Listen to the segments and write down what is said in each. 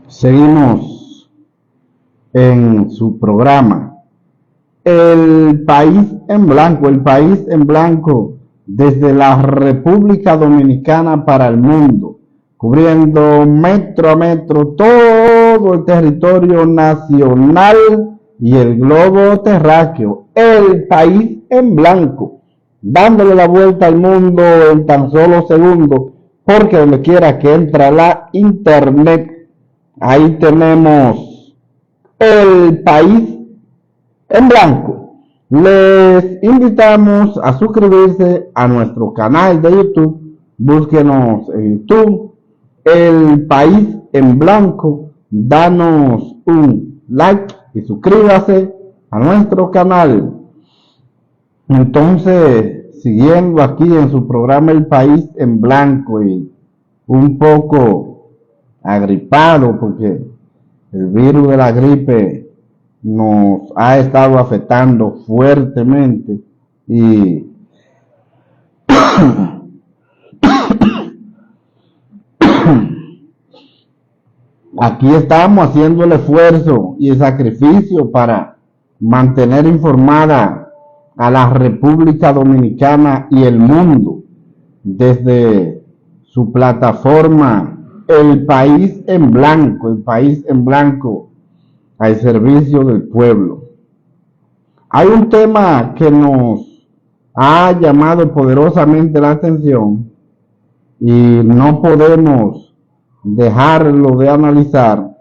Seguimos en su programa El País en Blanco, el País en Blanco desde la República Dominicana para el mundo, cubriendo metro a metro todo el territorio nacional y el globo terráqueo. El País en Blanco, dándole la vuelta al mundo en tan solo segundos, porque donde quiera que entra la internet, ahí tenemos El País en Blanco. Les invitamos a suscribirse a nuestro canal de YouTube. Búsquenos en YouTube, El País en Blanco. Danos un like y suscríbase a nuestro canal. Entonces, siguiendo aquí en su programa El País en Blanco y un poco agripado porque el virus de la gripe nos ha estado afectando fuertemente y aquí estamos haciendo el esfuerzo y el sacrificio para mantener informada a la República Dominicana y el mundo desde su plataforma El País en Blanco, El País en Blanco al servicio del pueblo. Hay un tema que nos ha llamado poderosamente la atención y no podemos dejarlo de analizar,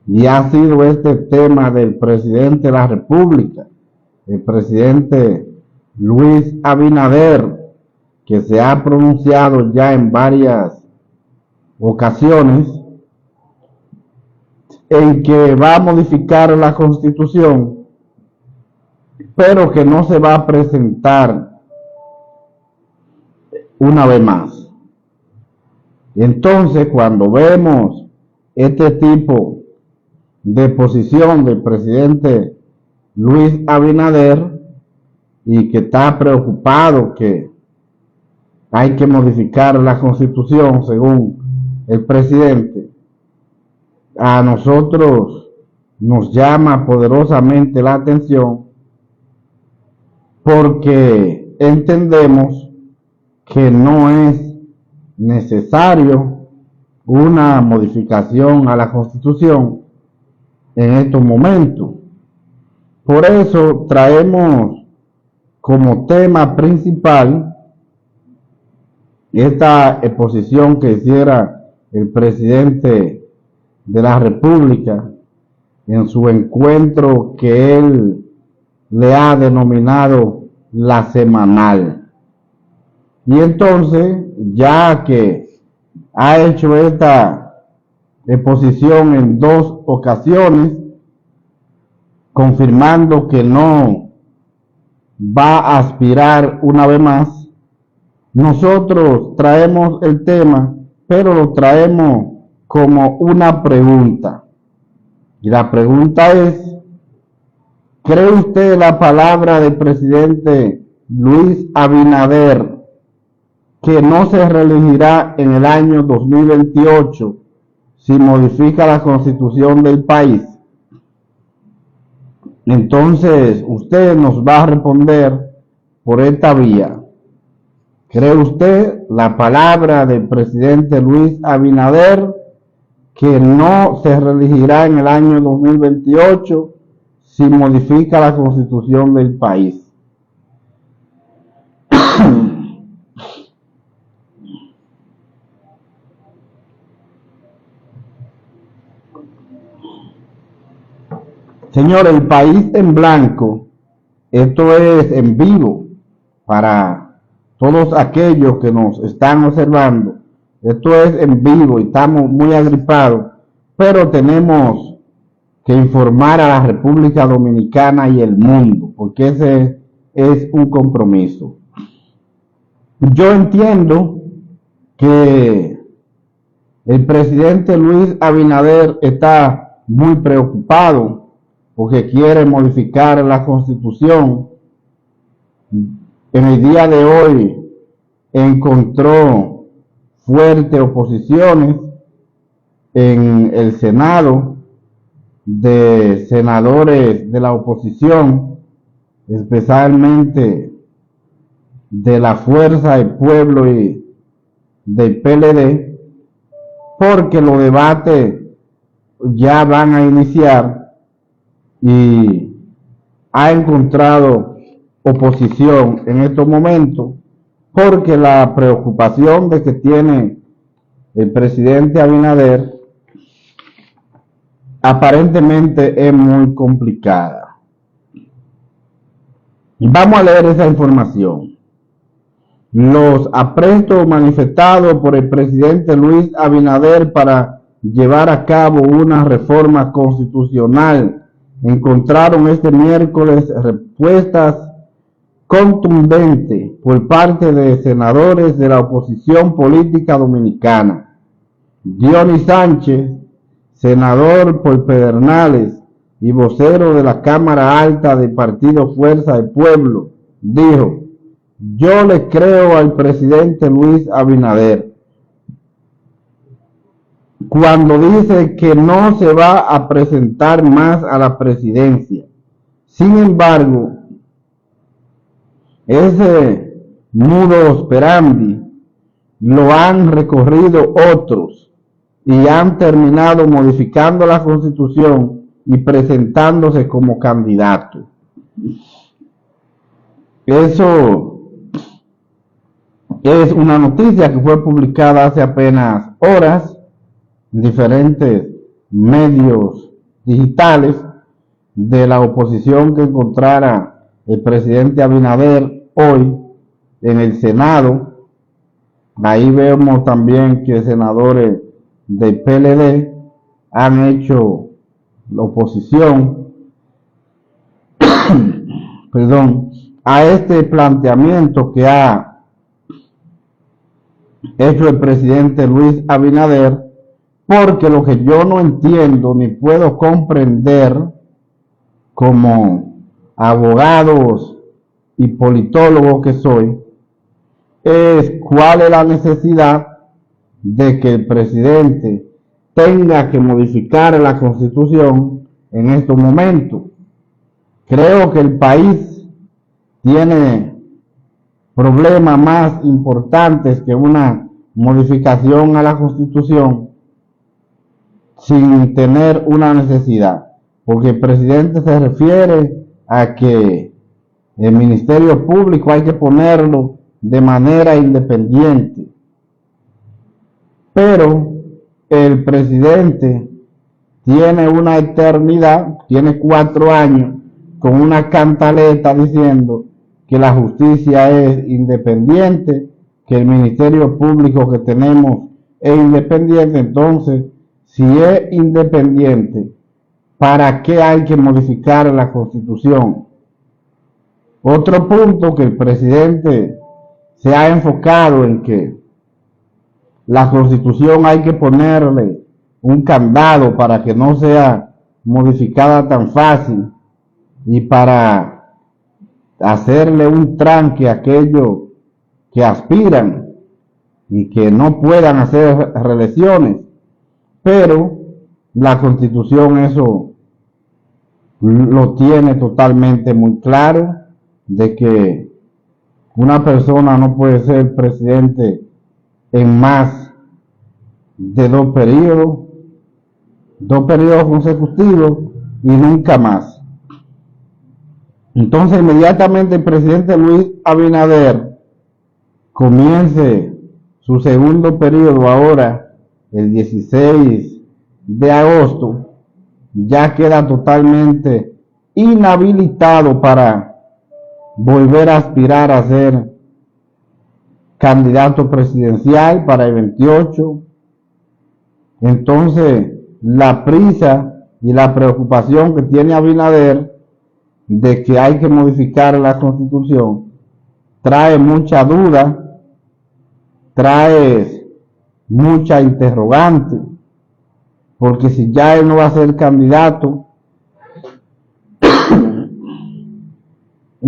y ha sido este tema del presidente de la República, el presidente Luis Abinader, que se ha pronunciado ya en varias ocasiones en que va a modificar la Constitución, pero que no se va a presentar una vez más. Entonces, cuando vemos este tipo de posición del presidente Luis Abinader y que está preocupado que hay que modificar la Constitución según el presidente, a nosotros nos llama poderosamente la atención porque entendemos que no es necesario una modificación a la Constitución en estos momentos. Por eso traemos como tema principal esta exposición que hiciera el presidente de la República en su encuentro que él le ha denominado la semanal. Y entonces, ya que ha hecho esta exposición en 2 ocasiones, confirmando que no va a aspirar una vez más, nosotros traemos el tema, pero lo traemos como una pregunta. Y la pregunta es: ¿cree usted la palabra del presidente Luis Abinader que no se reelegirá en el año 2028 si modifica la Constitución del país? Entonces usted nos va a responder por esta vía. ¿Cree usted la palabra del presidente Luis Abinader que no se reelegirá en el año 2028 si modifica la Constitución del país? Señor, El País en Blanco, esto es en vivo para todos aquellos que nos están observando. Esto es en vivo y estamos muy agripados, pero tenemos que informar a la República Dominicana y el mundo, porque ese es un compromiso. Yo entiendo que el presidente Luis Abinader está muy preocupado porque quiere modificar la Constitución, en el día de hoy encontró fuertes oposiciones en el Senado de senadores de la oposición, especialmente de la Fuerza del Pueblo y del PLD, porque los debates ya van a iniciar y ha encontrado oposición en estos momentos, porque la preocupación de que tiene el presidente Abinader aparentemente es muy complicada. Vamos a leer esa información. Los aprestos manifestados por el presidente Luis Abinader para llevar a cabo una reforma constitucional encontraron este miércoles respuestas contundentes por parte de senadores de la oposición política dominicana. Dionis Sánchez, senador por Pedernales y vocero de la Cámara Alta del Partido Fuerza del Pueblo, dijo: "Yo le creo al presidente Luis Abinader cuando dice que no se va a presentar más a la presidencia. Sin embargo, ese modus operandi lo han recorrido otros y han terminado modificando la Constitución y presentándose como candidato". Eso es una noticia que fue publicada hace apenas horas en diferentes medios digitales de la oposición que encontrara el presidente Abinader hoy en el Senado. Ahí vemos también que senadores del PLD han hecho la oposición a este planteamiento que ha hecho el presidente Luis Abinader, porque lo que yo no entiendo ni puedo comprender como abogados y politólogo que soy, es cuál es la necesidad de que el presidente tenga que modificar la Constitución en estos momentos. Creo que el país tiene problemas más importantes que una modificación a la Constitución sin tener una necesidad, porque el presidente se refiere a que el Ministerio Público hay que ponerlo de manera independiente, pero el presidente tiene una eternidad, tiene 4 años con una cantaleta diciendo que la justicia es independiente, que el Ministerio Público que tenemos es independiente. Entonces, si es independiente, ¿para qué hay que modificar la Constitución? Otro punto que el presidente se ha enfocado en que la Constitución hay que ponerle un candado para que no sea modificada tan fácil y para hacerle un tranque a aquellos que aspiran y que no puedan hacer reelecciones. Pero la Constitución eso lo tiene totalmente muy claro, de que una persona no puede ser presidente en más de 2 periodos consecutivos y nunca más. Entonces, inmediatamente el presidente Luis Abinader comience su segundo periodo ahora, el 16 de agosto, ya queda totalmente inhabilitado para volver a aspirar a ser candidato presidencial para el 28. Entonces, la prisa y la preocupación que tiene Abinader de que hay que modificar la Constitución trae mucha duda, trae mucha interrogante, porque si ya él no va a ser candidato,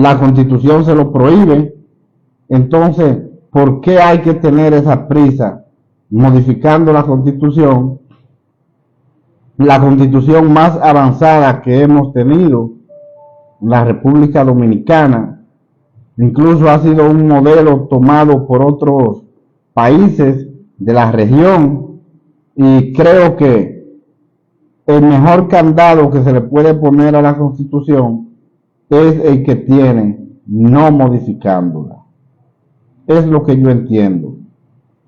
la Constitución se lo prohíbe. Entonces, ¿por qué hay que tener esa prisa modificando la Constitución más avanzada que hemos tenido en la República Dominicana? Incluso ha sido un modelo tomado por otros países de la región, y creo que el mejor candado que se le puede poner a la Constitución es el que tiene, no modificándola. Es lo que yo entiendo.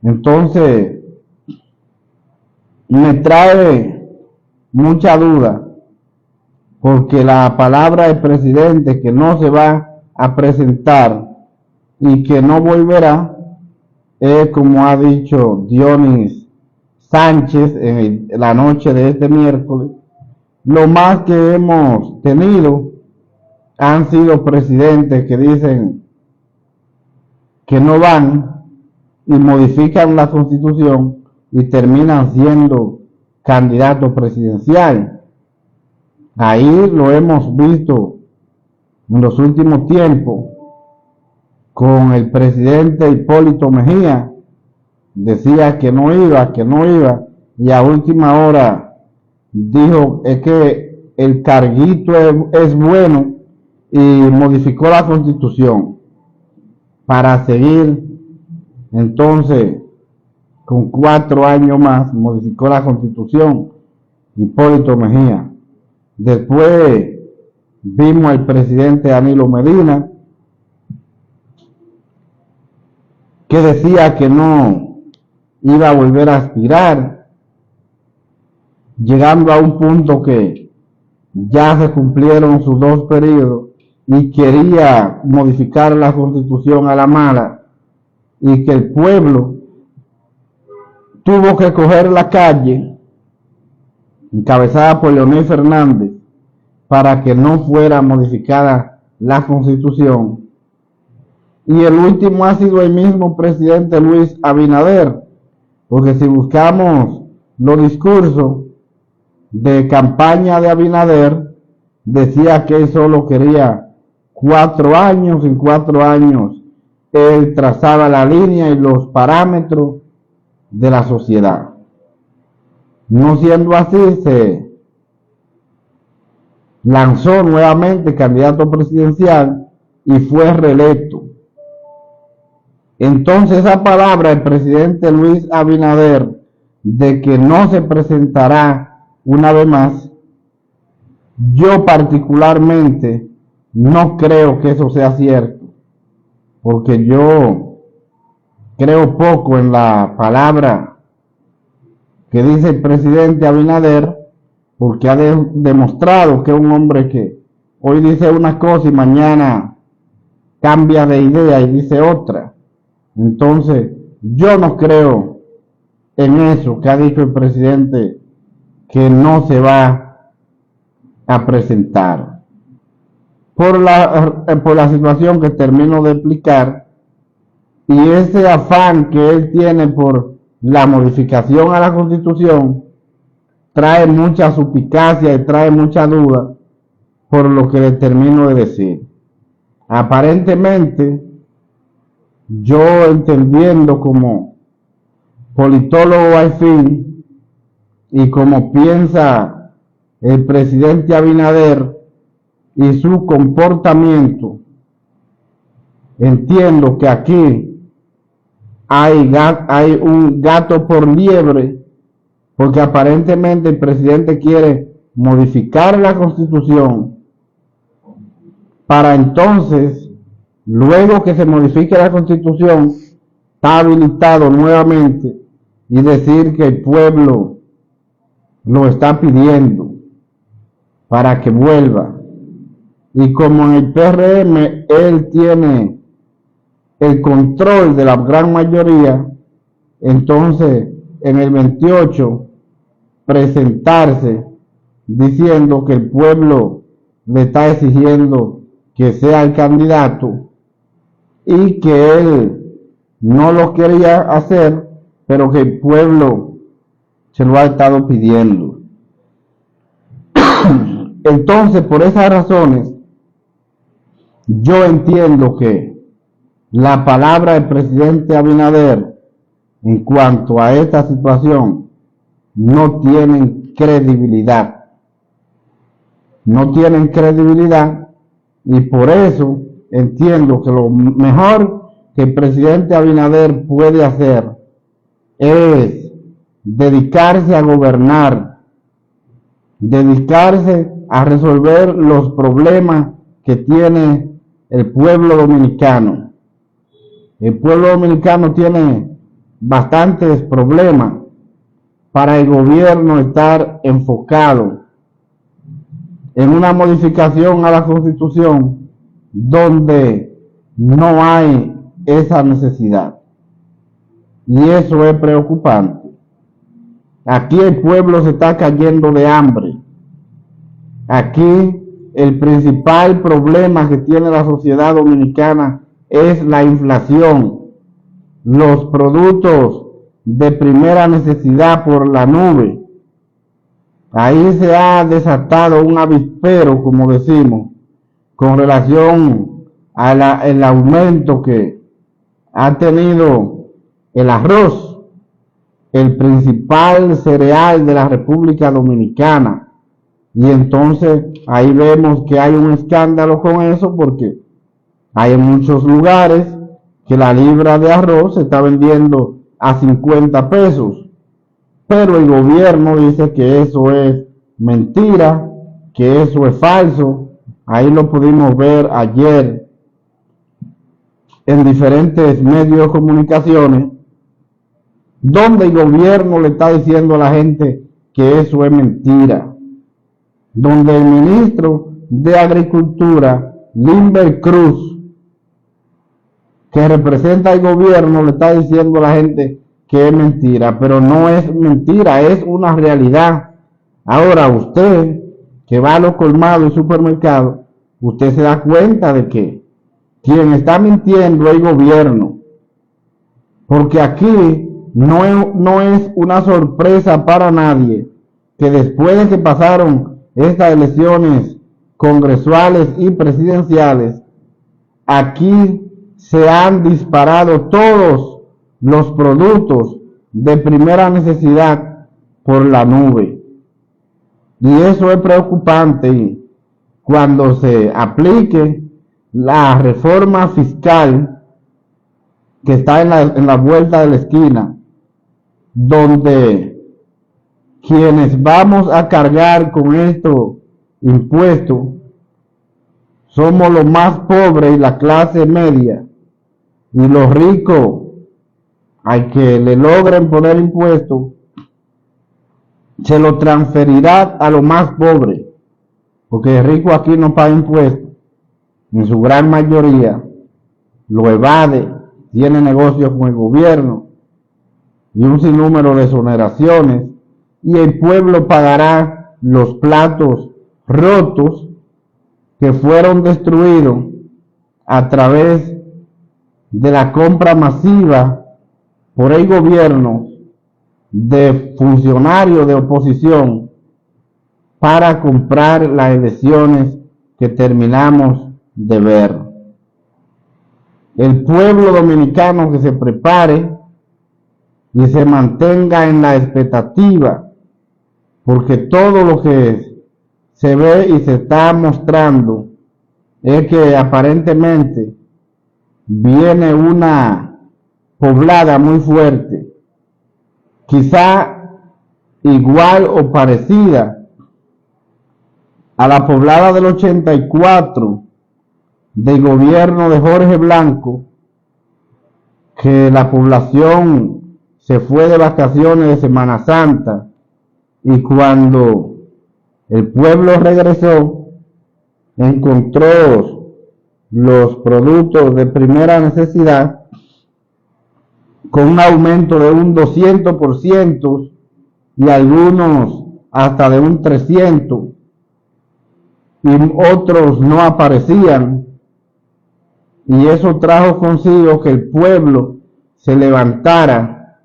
Entonces, me trae mucha duda, porque la palabra del presidente que no se va a presentar y que no volverá es, como ha dicho Dionis Sánchez en la noche de este miércoles, lo más que hemos tenido han sido presidentes que dicen que no van y modifican la Constitución y terminan siendo candidato presidencial. Ahí lo hemos visto en los últimos tiempos con el presidente Hipólito Mejía. Decía que no iba, y a última hora dijo es que el carguito es bueno, y modificó la Constitución para seguir. Entonces, con 4 años más, modificó la Constitución Hipólito Mejía. Después vimos al presidente Danilo Medina, que decía que no iba a volver a aspirar, llegando a un punto que ya se cumplieron sus 2 periodos y quería modificar la Constitución a la mala, y que el pueblo tuvo que coger la calle, encabezada por Leonel Fernández, para que no fuera modificada la Constitución. Y el último ha sido el mismo presidente Luis Abinader, porque si buscamos los discursos de campaña de Abinader, decía que él solo quería 4 años, en 4 años él trazaba la línea y los parámetros de la sociedad. No siendo así, se lanzó nuevamente candidato presidencial y fue reelecto. Entonces, esa palabra del presidente Luis Abinader de que no se presentará una vez más, yo particularmente no creo que eso sea cierto, porque yo creo poco en la palabra que dice el presidente Abinader, porque ha demostrado que es un hombre que hoy dice una cosa y mañana cambia de idea y dice otra. Entonces, yo no creo en eso que ha dicho el presidente, que no se va a presentar. Por la situación que termino de explicar, y ese afán que él tiene por la modificación a la Constitución, trae mucha suspicacia y trae mucha duda por lo que le termino de decir. Aparentemente, yo entendiendo como politólogo al fin y como piensa el presidente Abinader y su comportamiento, entiendo que aquí hay un gato por liebre, porque aparentemente el presidente quiere modificar la Constitución para entonces, luego que se modifique la Constitución, está habilitado nuevamente y decir que el pueblo lo está pidiendo para que vuelva. Y como en el PRM él tiene el control de la gran mayoría, entonces en el 28 presentarse diciendo que el pueblo le está exigiendo que sea el candidato y que él no lo quería hacer, pero que el pueblo se lo ha estado pidiendo. Entonces, por esas razones, yo entiendo que la palabra del presidente Abinader en cuanto a esta situación no tienen credibilidad. No tienen credibilidad y por eso entiendo que lo mejor que el presidente Abinader puede hacer es dedicarse a gobernar, dedicarse a resolver los problemas que tiene el pueblo dominicano. El pueblo dominicano tiene bastantes problemas para el gobierno estar enfocado en una modificación a la Constitución donde no hay esa necesidad. Y eso es preocupante. Aquí el pueblo se está cayendo de hambre. Aquí el principal problema que tiene la sociedad dominicana es la inflación. Los productos de primera necesidad por la nube. Ahí se ha desatado un avispero, como decimos, con relación al aumento que ha tenido el arroz, el principal cereal de la República Dominicana. Y entonces ahí vemos que hay un escándalo con eso porque hay en muchos lugares que la libra de arroz se está vendiendo a 50 pesos. Pero el gobierno dice que eso es mentira, que eso es falso. Ahí lo pudimos ver ayer en diferentes medios de comunicaciones, donde el gobierno le está diciendo a la gente que eso es mentira. Donde el ministro de Agricultura, Limber Cruz, que representa al gobierno, le está diciendo a la gente que es mentira, pero no es mentira, es una realidad. Ahora usted, que va a los colmados y supermercados, usted se da cuenta de que quien está mintiendo es el gobierno. Porque aquí no es una sorpresa para nadie que después de que pasaron estas elecciones congresuales y presidenciales, aquí se han disparado todos los productos de primera necesidad por la nube. Y eso es preocupante. Y cuando se aplique la reforma fiscal que está en la vuelta de la esquina, donde quienes vamos a cargar con estos impuestos somos los más pobres y la clase media, y los ricos, al que le logren poner impuestos, se lo transferirá a los más pobres, porque el rico aquí no paga impuestos, en su gran mayoría lo evade, tiene negocios con el gobierno y un sinnúmero de exoneraciones, y el pueblo pagará los platos rotos que fueron destruidos a través de la compra masiva por el gobierno de funcionarios de oposición para comprar las elecciones que terminamos de ver. El pueblo dominicano que se prepare y se mantenga en la expectativa, porque todo lo que se ve y se está mostrando es que aparentemente viene una poblada muy fuerte, quizá igual o parecida a la poblada del 84 del gobierno de Jorge Blanco, que la población se fue de vacaciones de Semana Santa y cuando el pueblo regresó encontró los productos de primera necesidad con un aumento de un 200% y algunos hasta de un 300%, y otros no aparecían, y eso trajo consigo que el pueblo se levantara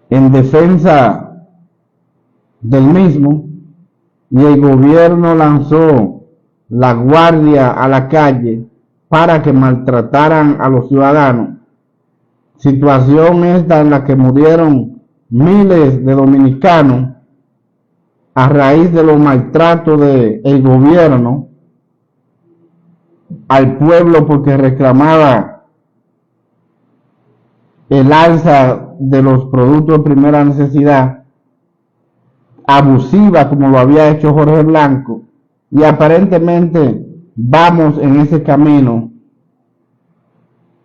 en defensa del mismo, y el gobierno lanzó la guardia a la calle para que maltrataran a los ciudadanos. Situación esta en la que murieron miles de dominicanos a raíz de los maltratos del gobierno al pueblo porque reclamaba el alza de los productos de primera necesidad abusiva como lo había hecho Jorge Blanco, y aparentemente vamos en ese camino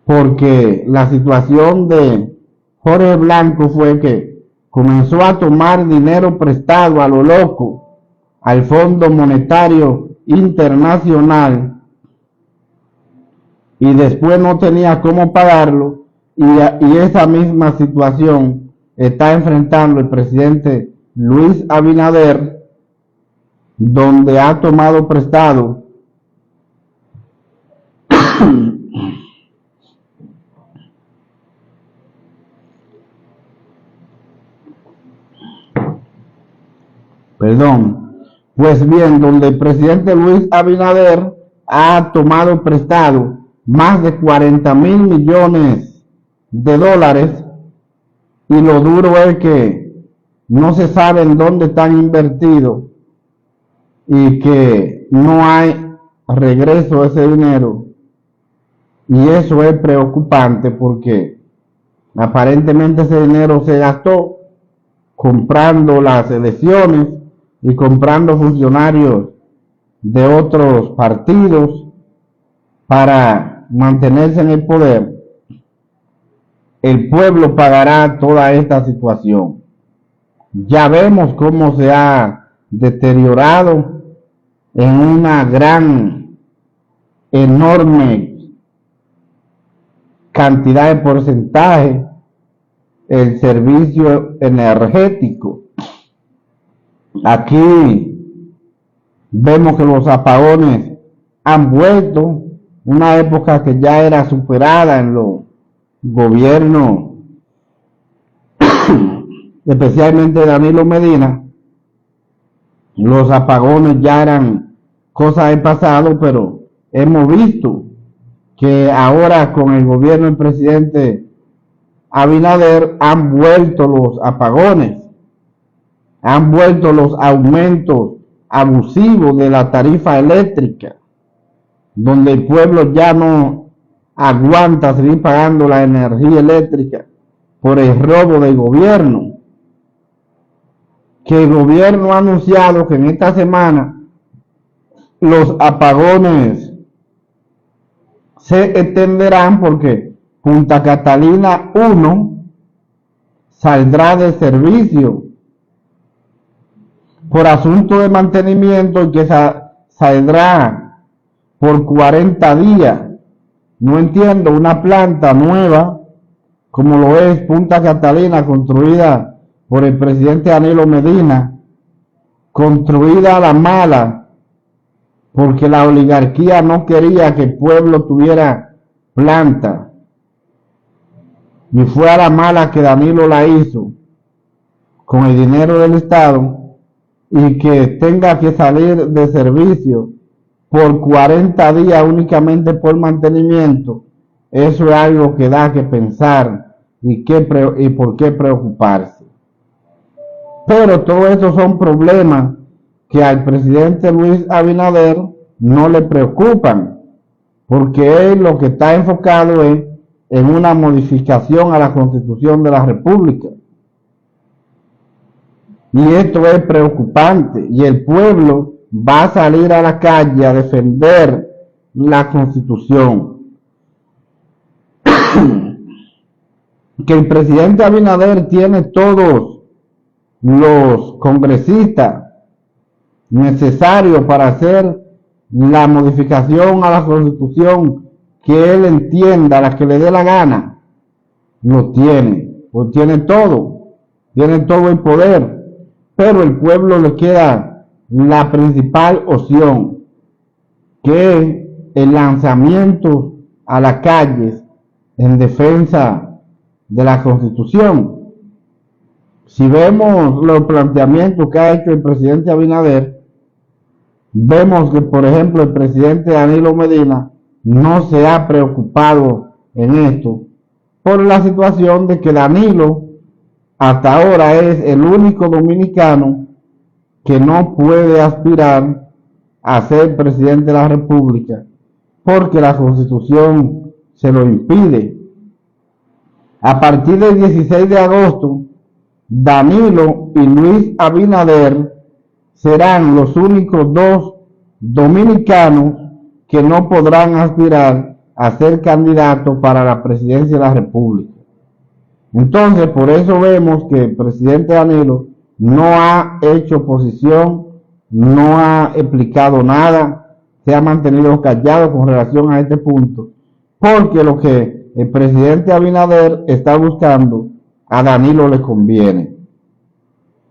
porque la situación de Jorge Blanco fue que comenzó a tomar dinero prestado a lo loco al Fondo Monetario Internacional y después no tenía cómo pagarlo, y esa misma situación está enfrentando el presidente Luis Abinader, donde ha tomado prestado pues bien, donde el presidente Luis Abinader ha tomado prestado más de 40,000 millones de dólares, y lo duro es que no se sabe en dónde están invertidos y que no hay regreso de ese dinero, y eso es preocupante porque aparentemente ese dinero se gastó comprando las elecciones y comprando funcionarios de otros partidos para mantenerse en el poder. El pueblo pagará toda esta situación. Ya vemos cómo se ha deteriorado en una enorme cantidad de porcentaje el servicio energético. Aquí vemos que los apagones han vuelto, una época que ya era superada en los gobiernos, especialmente Danilo Medina. Los apagones ya eran cosas del pasado, pero hemos visto que ahora con el gobierno del presidente Abinader han vuelto los apagones, han vuelto los aumentos abusivos de la tarifa eléctrica, donde el pueblo ya no aguanta seguir pagando la energía eléctrica por el robo del gobierno. Que el gobierno ha anunciado que en esta semana los apagones se extenderán porque Punta Catalina 1 saldrá de servicio por asunto de mantenimiento, y que saldrá por 40 días. No entiendo, una planta nueva como lo es Punta Catalina, construida por el presidente Danilo Medina, construida a la mala porque la oligarquía no quería que el pueblo tuviera planta, y fue a la mala que Danilo la hizo con el dinero del Estado, y que tenga que salir de servicio por 40 días únicamente por mantenimiento. Eso es algo que da que pensar y por qué preocuparse. Pero todo eso son problemas que al presidente Luis Abinader no le preocupan, porque él lo que está enfocado es en una modificación a la Constitución de la República. Y esto es preocupante, y el pueblo va a salir a la calle a defender la Constitución. Que el presidente Abinader tiene todos los congresistas necesarios para hacer la modificación a la Constitución que él entienda, la que le dé la gana, lo tiene, pues tiene todo el poder. Pero el pueblo le queda la principal opción, que es el lanzamiento a las calles en defensa de la Constitución. Si vemos los planteamientos que ha hecho el presidente Abinader, Vemos que, por ejemplo, el presidente Danilo Medina no se ha preocupado en esto por la situación de que Danilo hasta ahora es el único dominicano que no puede aspirar a ser presidente de la República porque la Constitución se lo impide. A partir del 16 de agosto, Danilo y Luis Abinader serán los únicos dos dominicanos que no podrán aspirar a ser candidatos para la presidencia de la República. Entonces, por eso vemos que el presidente Danilo no ha hecho oposición, no ha explicado nada, se ha mantenido callado con relación a este punto, porque lo que el presidente Abinader está buscando, a Danilo le conviene.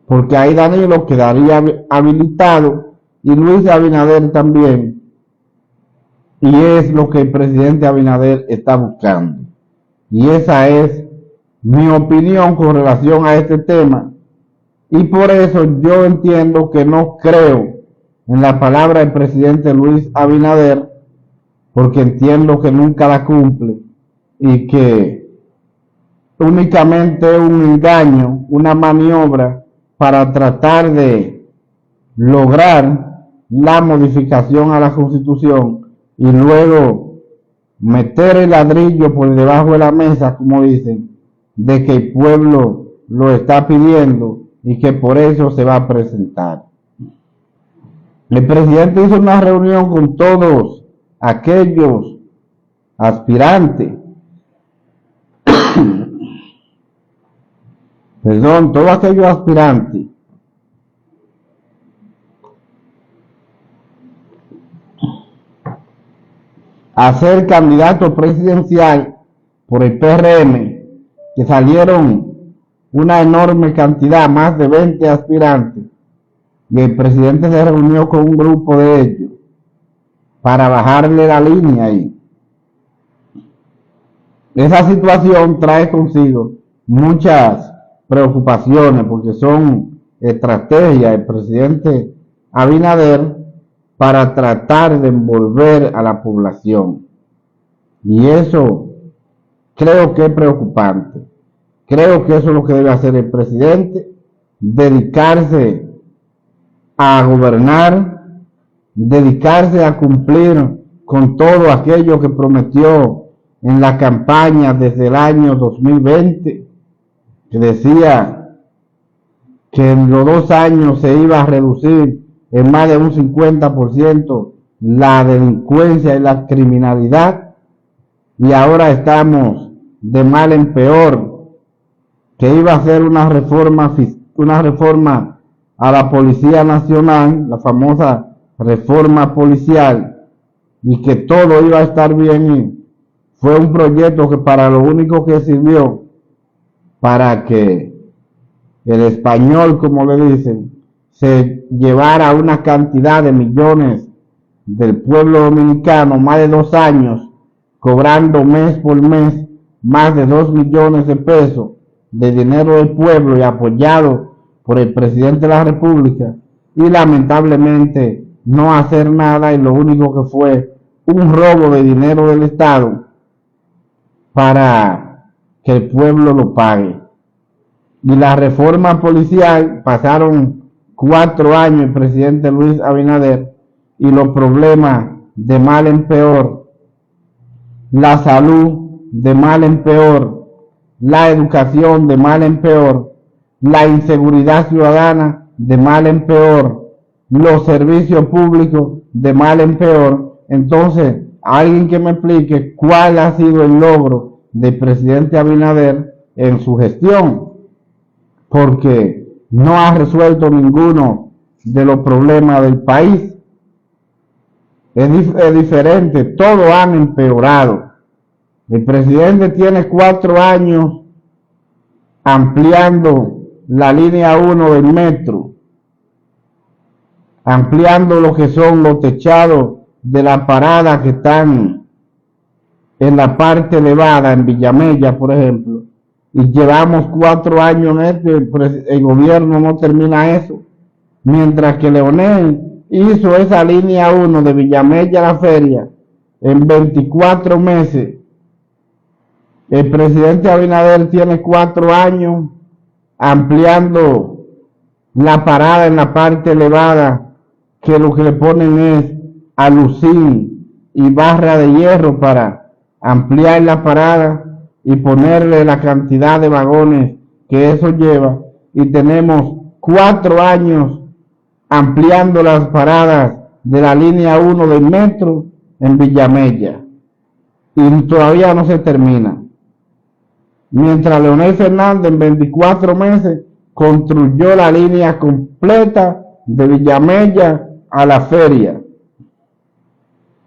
Porque ahí Danilo quedaría habilitado y Luis Abinader también. Y es lo que el presidente Abinader está buscando. Y esa es mi opinión con relación a este tema. Y por eso yo entiendo que no creo en la palabra del presidente Luis Abinader, porque entiendo que nunca la cumple y que únicamente es un engaño, una maniobra para tratar de lograr la modificación a la Constitución y luego meter el ladrillo por debajo de la mesa, como dicen, de que el pueblo lo está pidiendo y que por eso se va a presentar. El presidente hizo una reunión con todos aquellos aspirantes, todos aquellos aspirantes a ser candidato presidencial por el PRM, que salieron una enorme cantidad, más de 20 aspirantes, y el presidente se reunió con un grupo de ellos para bajarle la línea ahí. Esa situación trae consigo muchas preocupaciones porque son estrategias del presidente Abinader para tratar de envolver a la población. Y eso creo que es preocupante. Creo que eso es lo que debe hacer el presidente, dedicarse a gobernar, dedicarse a cumplir con todo aquello que prometió en la campaña desde el año 2020, que decía que en los 2 años se iba a reducir en más de un 50% la delincuencia y la criminalidad, y ahora estamos de mal en peor, que iba a hacer una reforma a la Policía Nacional, la famosa reforma policial, y que todo iba a estar bien. Y fue un proyecto que para lo único que sirvió para que el español, como le dicen, se llevara una cantidad de millones del pueblo dominicano, más de 2 años, cobrando mes por mes más de 2 millones de pesos de dinero del pueblo y apoyado por el presidente de la República, y lamentablemente no hacer nada, y lo único que fue un robo de dinero del Estado para que el pueblo lo pague. Y la reforma policial, pasaron 4 años el presidente Luis Abinader y los problemas de mal en peor, la salud de mal en peor, la educación de mal en peor, la inseguridad ciudadana de mal en peor, los servicios públicos de mal en peor. Entonces, alguien que me explique cuál ha sido el logro del presidente Abinader en su gestión, porque no ha resuelto ninguno de los problemas del país. Es diferente, todos han empeorado. El presidente tiene 4 años ampliando la línea 1 del metro, ampliando lo que son los techados de la parada que están en la parte elevada, en Villamella, por ejemplo, y llevamos 4 años en esto, el gobierno no termina eso, mientras que Leonel hizo esa línea 1 de Villamella a la feria en 24 meses. El presidente Abinader tiene 4 años ampliando la parada en la parte elevada, que lo que le ponen es alucín y barra de hierro para ampliar la parada y ponerle la cantidad de vagones que eso lleva, y tenemos 4 años ampliando las paradas de la línea 1 del metro en Villamella y todavía no se termina. Mientras Leonel Fernández en 24 meses construyó la línea completa de Villamella a la feria.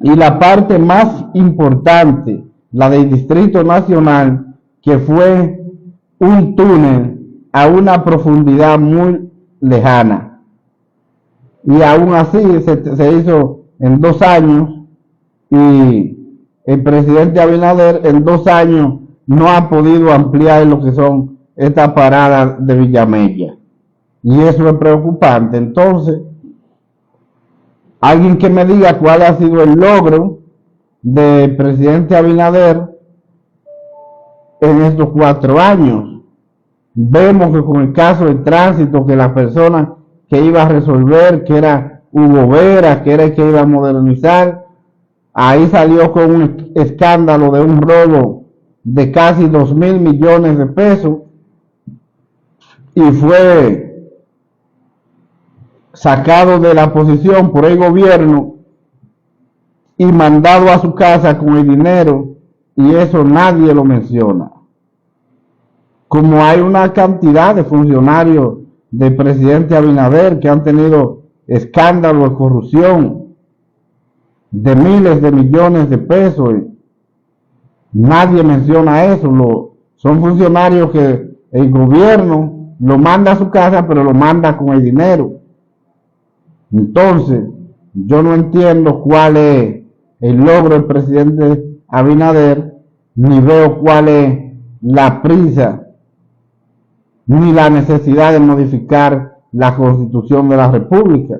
Y la parte más importante, la del Distrito Nacional, que fue un túnel a una profundidad muy lejana. Y aún así se hizo en 2 años, y el presidente Abinader en 2 años no ha podido ampliar lo que son estas paradas de Villamella. Y eso es preocupante. Entonces, alguien que me diga cuál ha sido el logro del presidente Abinader en estos 4 años. Vemos que con el caso del tránsito, que la persona que iba a resolver, que era Hugo Vera, que era el que iba a modernizar, ahí salió con un escándalo de un robo de casi 2.000 millones de pesos, y fue sacado de la posición por el gobierno y mandado a su casa con el dinero, y eso nadie lo menciona. Como hay una cantidad de funcionarios del presidente Abinader que han tenido escándalos de corrupción de miles de millones de pesos, nadie menciona eso. Son funcionarios que el gobierno lo manda a su casa, pero lo manda con el dinero. Entonces, yo no entiendo cuál es el logro del presidente Abinader, ni veo cuál es la prisa ni la necesidad de modificar la Constitución de la República.